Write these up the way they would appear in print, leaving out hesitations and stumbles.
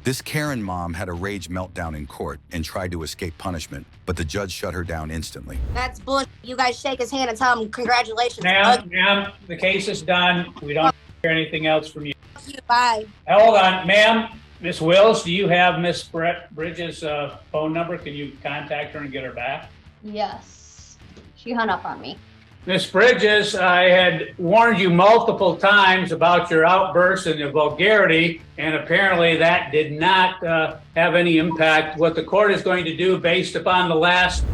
This Karen mom had a rage meltdown in court and tried to escape punishment, but the judge shut her down instantly. That's bullshit. You guys shake his hand and tell him congratulations. Ma'am, the case is done. We don't hear anything else from you. Bye. Hold on, ma'am. Miss Wills, do you have Miss Bridges' phone number? Can you contact her and get her back? Yes. She hung up on me. Miss Bridges, I had warned you multiple times about your outbursts and your vulgarity, and apparently that did not have any impact. What the court is going to do based upon the last...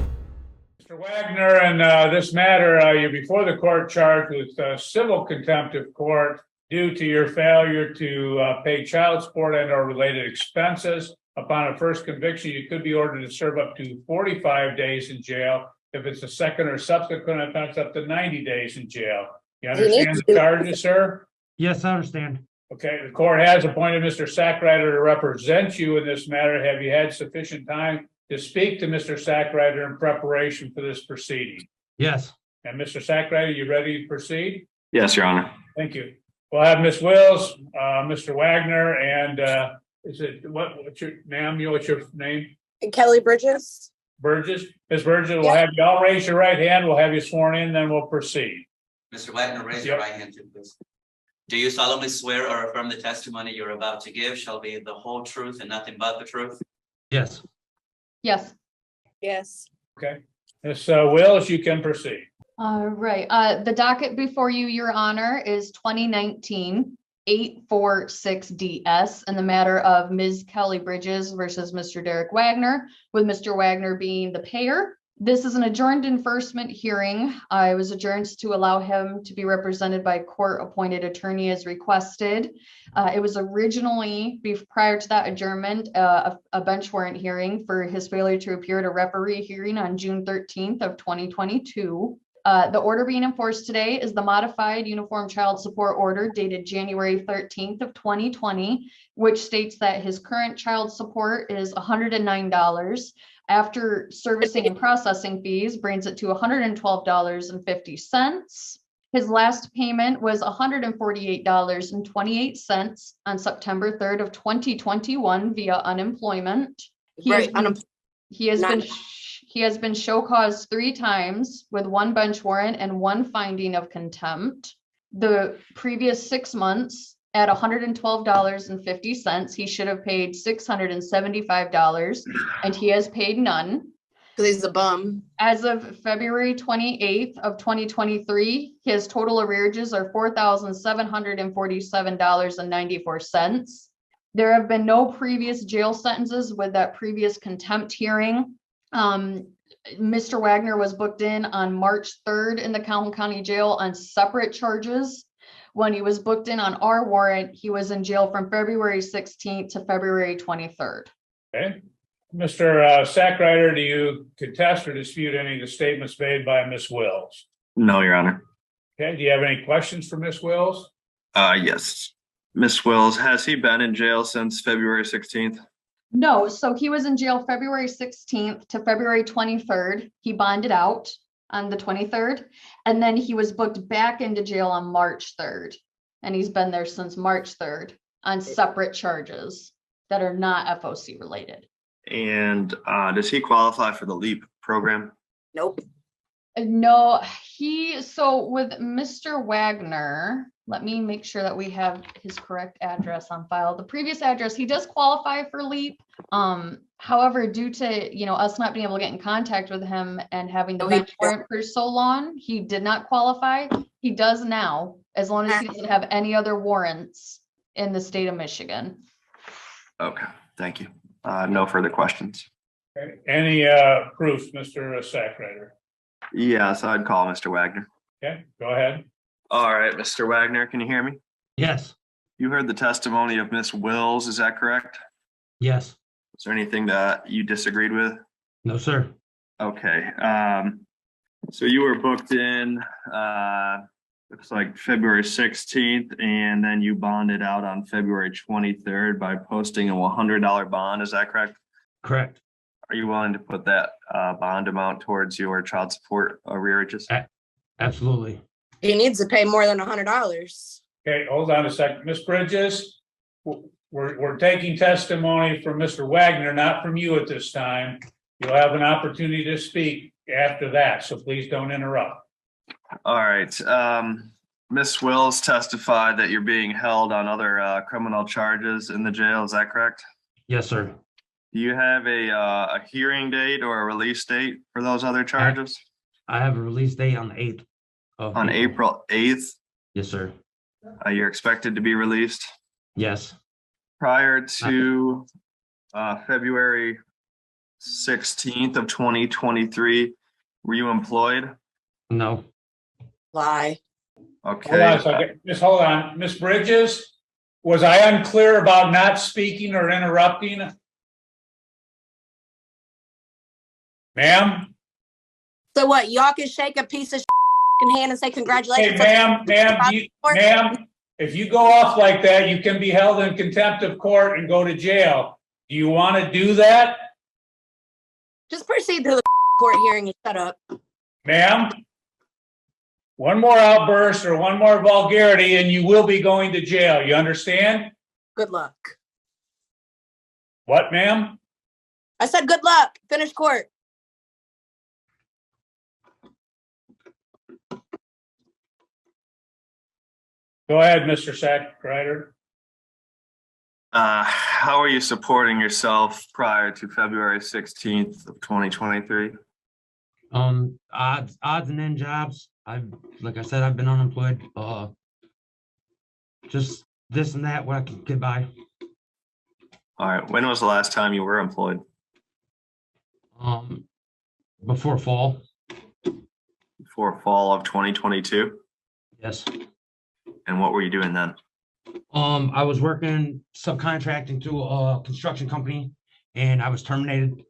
Mr. Wagner, and this matter, you're before the court charged with civil contempt of court due to your failure to pay child support and or related expenses. Upon a first conviction, you could be ordered to serve up to 45 days in jail. If it's a second or subsequent offense, up to 90 days in jail. You understand the charges, sir? Yes, I understand. Okay, the court has appointed Mr. Sackrider to represent you in this matter. Have you had sufficient time to speak to Mr. Sackrider in preparation for this proceeding? Yes. And Mr. Sackrider, you ready to proceed? Yes, Your Honor. Thank you. We'll have Ms. Wills, Mr. Wagner, and is it what's your ma'am? What's your name? Kelly Bridges. Burgess. Ms. Burgess, we'll have you all raise your right hand. We'll have you sworn in, then we'll proceed. Mr. Wagner, raise your right hand, please. Do you solemnly swear or affirm the testimony you're about to give shall be the whole truth and nothing but the truth? Yes. Yes. Yes. Okay. Ms. Wills, you can proceed. All right. The docket before you, Your Honor, is 2019-846DS in the matter of Ms. Kelly Bridges versus Mr. Derek Wagner, with Mr. Wagner being the payer. This is an adjourned enforcement hearing. I was adjourned to allow him to be represented by court-appointed attorney as requested. It was originally, prior to that adjournment, a bench warrant hearing for his failure to appear at a referee hearing on June 13th of 2022. The order being enforced today is the modified uniform child support order dated January 13th of 2020, which states that his current child support is $109. After servicing and processing fees, brings it to $112.50. His last payment was $148.28 on September 3rd of 2021 via unemployment. He has been show cause 3 times with 1 bench warrant and 1 finding of contempt. The previous 6 months at $112.50, he should have paid $675, and he has paid none. Because he's a bum. As of February 28th of 2023, his total arrearages are $4,747.94. There have been no previous jail sentences with that previous contempt hearing. Mr. Wagner was booked in on March 3rd in the Calhoun County Jail on separate charges. When he was booked in on our warrant, he was in jail from February 16th to February 23rd. Okay. Mr. Sackrider, do you contest or dispute any of the statements made by Ms. Wills? No, Your Honor. Okay. Do you have any questions for Ms. Wills? Yes. Miss Wills, has he been in jail since February 16th? No, so he was in jail February 16th to February 23rd. He bonded out on the 23rd, and then he was booked back into jail on March 3rd. And he's been there since March 3rd on separate charges that are not FOC related. And does he qualify for the LEAP program? Nope. No, so with Mr. Wagner, let me make sure that we have his correct address on file. The previous address, he does qualify for LEAP. However, due to, us not being able to get in contact with him and having the bench warrant for so long, he did not qualify. He does now, as long as he doesn't have any other warrants in the state of Michigan. Okay, thank you. No further questions. Okay. Any proofs, Mr. Sackrider? Yes, I'd call Mr. Wagner. Okay, go ahead. All right, Mr. Wagner, can you hear me? Yes. You heard the testimony of Miss Wills, is that correct? Yes. Is there anything that you disagreed with? No, sir. Okay. So you were booked in, looks like February 16th, and then you bonded out on February 23rd by posting a $100 bond. Is that correct? Correct. Are you willing to put that bond amount towards your child support arrearages? Absolutely. He needs to pay more than $100. Okay, hold on a second. Ms. Bridges, we're taking testimony from Mr. Wagner, not from you at this time. You'll have an opportunity to speak after that, so please don't interrupt. All right. Ms. Wills testified that you're being held on other criminal charges in the jail. Is that correct? Yes, sir. Do you have a hearing date or a release date for those other charges? I have a release date on the 8th of On April 8th, Yes, sir. you're expected to be released. Yes. Prior to February 16th of 2023, were you employed? No. Lie. Hold on Okay. a second. Just hold on. Ms. Bridges, was I unclear about not speaking or interrupting? Ma'am? So what? Y'all can shake a piece of hand and say Hey, congratulations. ma'am, ma'am, if you go off like that, you can be held in contempt of court and go to jail. Do you want to do that, Just proceed to the court hearing and shut up. ma'am? One more outburst or one more vulgarity and you will be going to jail. You understand? Good luck. What, ma'am? I said good luck. Finish court. Go ahead, Mr. Sackrider. How are you supporting yourself prior to February 16th of 2023? Odds and end jobs. Like I said, I've been unemployed. Just this and that, what I can get by. All right. When was the last time you were employed? Before fall. Before fall of 2022? Yes. And what were you doing then? I was working subcontracting to a construction company and I was terminated.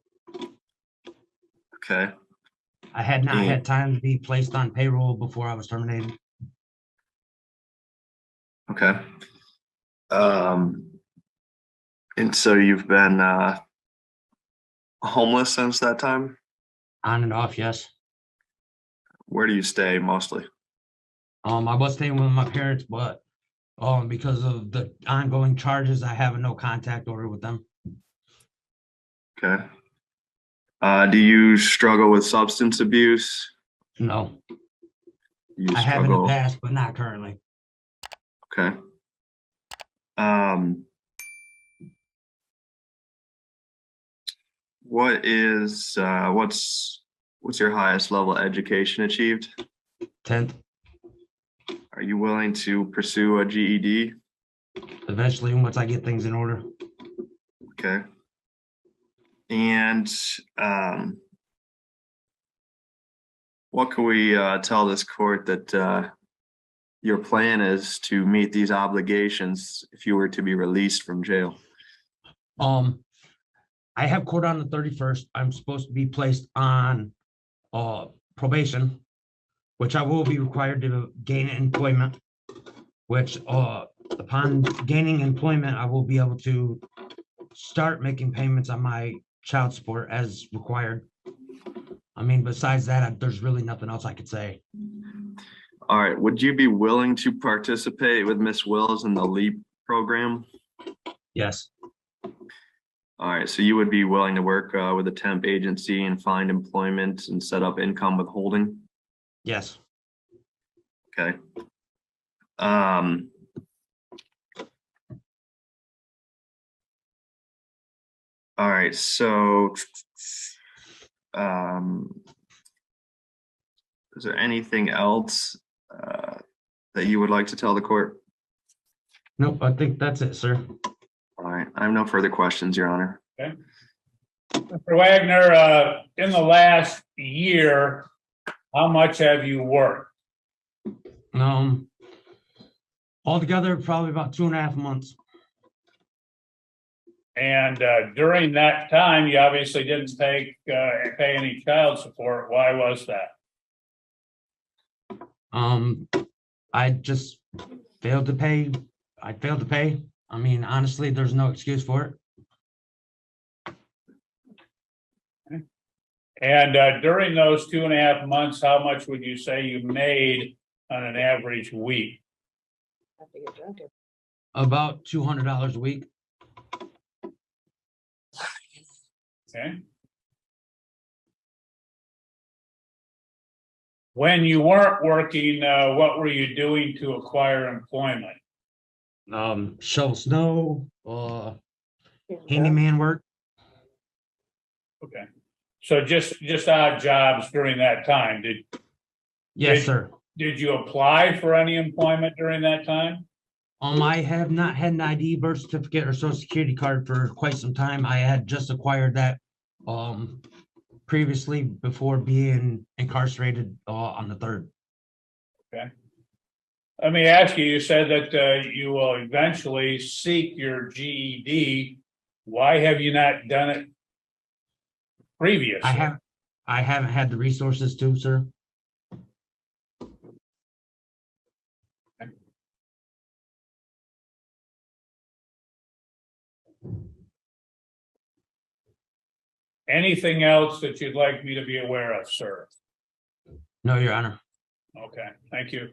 Okay. I had not had time to be placed on payroll before I was terminated. Okay. And so you've been homeless since that time? On and off, yes. Where do you stay mostly? I was staying with my parents, but because of the ongoing charges, I have a no contact order with them. Okay. Do you struggle with substance abuse? No, You I have in the struggle. past, but not currently. Okay. What's your highest level of education achieved? 10th, Are you willing to pursue a GED? eventually, once I get things in order. Okay. And what can we tell this court that your plan is to meet these obligations if you were to be released from jail? I have court on the 31st. I'm supposed to be placed on probation, which I will be required to gain employment, which upon gaining employment, I will be able to start making payments on my child support as required. I mean, besides that, there's really nothing else I could say. All right. Would you be willing to participate with Ms. Wills in the LEAP program? Yes, All right. So you would be willing to work with a temp agency and find employment and set up income withholding? yes. Okay. All right, so is there anything else that you would like to tell the court? Nope, I think that's it, sir. All right, I have no further questions, Your Honor. Okay. Mr. Wagner, in the last year, how much have you worked? Altogether, probably about 2.5 months. And during that time, you obviously didn't pay any child support. Why was that? I just failed to pay. I failed to pay. I mean, honestly, there's no excuse for it. And during those 2.5 months, how much would you say you made on an average week? About $200 a week. Okay. When you weren't working, what were you doing to acquire employment? Shovel snow, handyman work. Okay. So just odd jobs during that time. Yes, Did- sir. Did you apply for any employment during that time? I have not had an ID, birth certificate, or social security card for quite some time. I had just acquired that previously before being incarcerated on the 3rd. Let me ask you, you said that you will eventually seek your GED. Why have you not done it previously? I haven't had the resources to, sir. Anything else that you'd like me to be aware of, sir? No, Your Honor. Okay, thank you.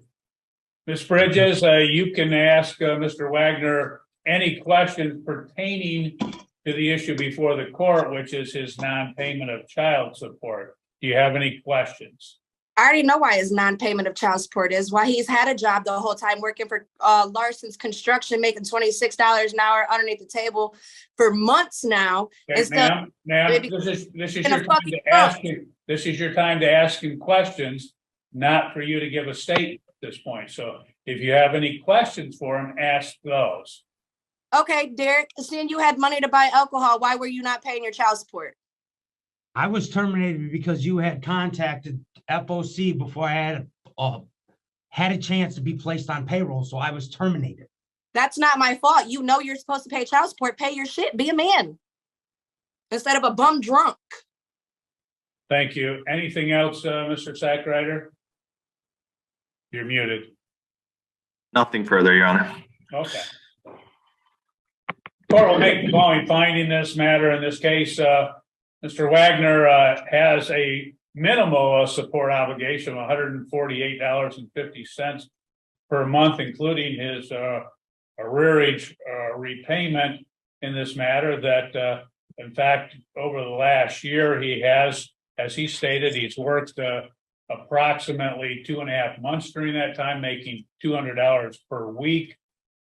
Ms. Bridges, you can ask Mr. Wagner any questions pertaining to the issue before the court, which is his non-payment of child support. Do you have any questions? I already know why his non-payment of child support is, why he's had a job the whole time working for Larson's Construction, making $26 an hour underneath the table for months now. Okay, And still- ma'am, this is your time to ask him. This is your time to ask him questions, not for you to give a statement at this point. So if you have any questions for him, ask those. Okay, Derek, seeing you had money to buy alcohol, why were you not paying your child support? I was terminated because you had contacted FOC before I had a chance to be placed on payroll, so I was terminated. That's not my fault. You know you're supposed to pay child support. Pay your shit. Be a man instead of a bum drunk. Thank you. Anything else, Mr. Sackrider? You're muted. Nothing further, Your Honor. Okay. Court will make the following finding in this matter. In this case, Mr. Wagner has a minimal support obligation of $148.50 per month, including his arrearage repayment in this matter. That, in fact, over the last year, he has, as he stated, he's worked approximately 2.5 months during that time, making $200 per week.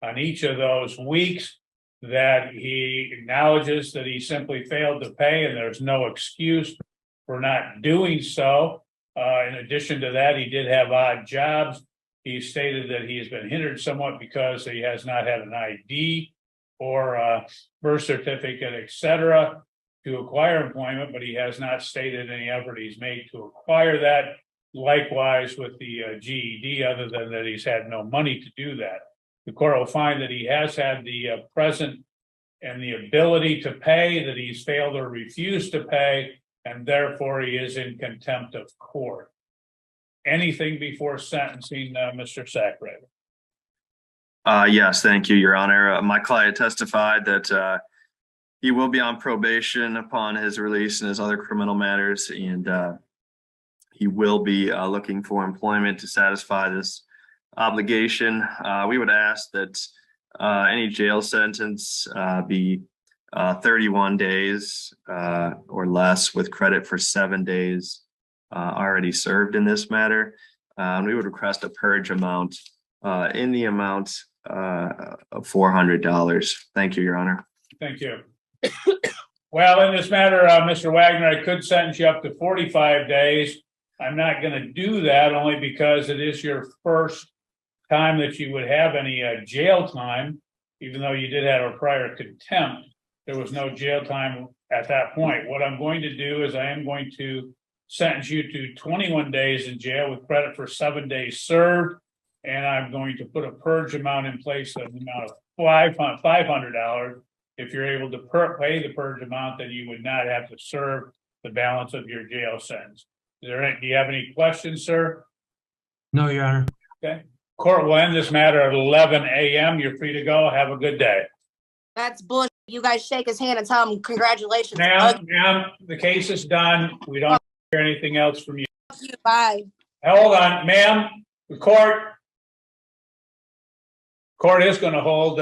On each of those weeks, that he acknowledges that he simply failed to pay, and there's no excuse for not doing so. In addition to that, he did have odd jobs. He stated that he has been hindered somewhat because he has not had an ID or a birth certificate, etc., to acquire employment, but he has not stated any effort he's made to acquire that. Likewise with the GED, other than that he's had no money to do that. The court will find that he has had the present and the ability to pay, that he's failed or refused to pay, and therefore he is in contempt of court. Anything before sentencing, Mr. Sackrider? Yes, thank you, Your Honor. My client testified that he will be on probation upon his release and his other criminal matters, and he will be looking for employment to satisfy this obligation. We would ask that any jail sentence be 31 days or less, with credit for 7 days already served in this matter. And we would request a purge amount in the amount of $400. Thank you, Your Honor. Thank you. Well, in this matter, Mr. Wagner, I could sentence you up to 45 days. I'm not going to do that, only because it is your first time that you would have any jail time, even though you did have a prior contempt. There was no jail time at that point. What I'm going to do is I am going to sentence you to 21 days in jail with credit for 7 days served, and I'm going to put a purge amount in place of the amount of $500. If you're able to pay the purge amount, then you would not have to serve the balance of your jail sentence. Do you have any questions, sir? No, Your Honor. Okay. Court will end this matter at 11 a.m. You're free to go. Have a good day. That's bullshit. You guys shake his hand and tell him congratulations. Ma'am, the case is done. We don't hear anything else from you. Bye. Hold on, ma'am. The court is going to hold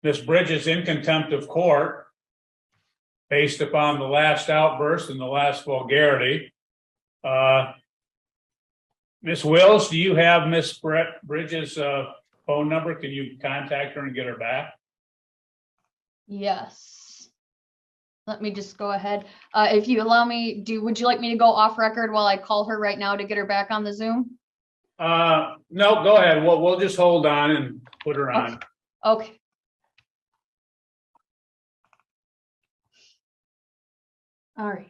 Ms. Bridges in contempt of court. based upon the last outburst and the last vulgarity. Ms. Wills, do you have Ms. Bridges' phone number? Can you contact her and get her back? Yes. Let me just go ahead. If you allow me, would you like me to go off record while I call her right now to get her back on the Zoom? No, go ahead. We'll just hold on and put her on. Okay. All right.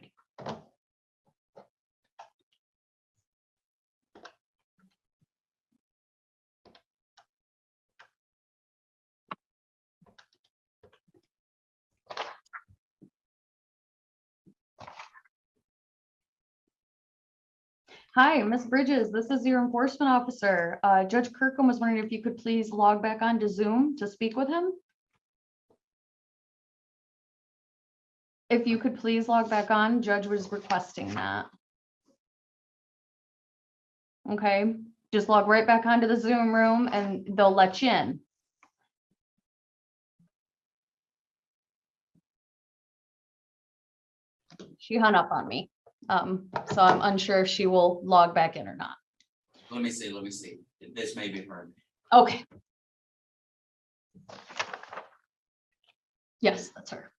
Hi, Ms. Bridges. This is your enforcement officer. Judge Kirkham was wondering if you could please log back on to Zoom to speak with him. If you could please log back on, Judge was requesting that. Okay, just log right back onto the Zoom room and they'll let you in. She hung up on me. So I'm unsure if she will log back in or not. Let me see. This may be her. Okay. Yes, that's her.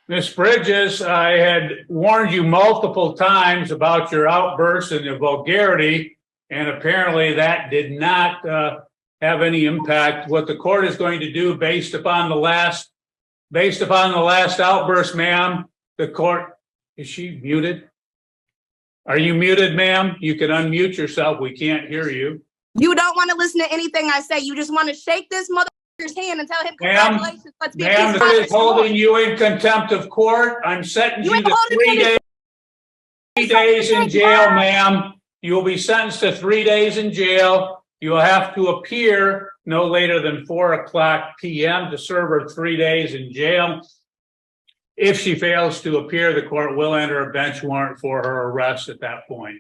Ms. Bridges, I had warned you multiple times about your outbursts and the vulgarity, and apparently that did not have any impact. What the court is going to do based upon the last outburst, ma'am, the court, is she muted? Are you muted, ma'am? You can unmute yourself. We can't hear you. You don't want to listen to anything I say. You just want to shake this motherfucker's hand and tell him Ma'am, congratulations. Let's be ma'am, the court is holding you in contempt of court. I'm sentencing you to 3 days in jail, ma'am. You will be sentenced to 3 days in jail. You will have to appear no later than 4:00 p.m. to serve her 3 days in jail. If she fails to appear, the court will enter a bench warrant for her arrest at that point.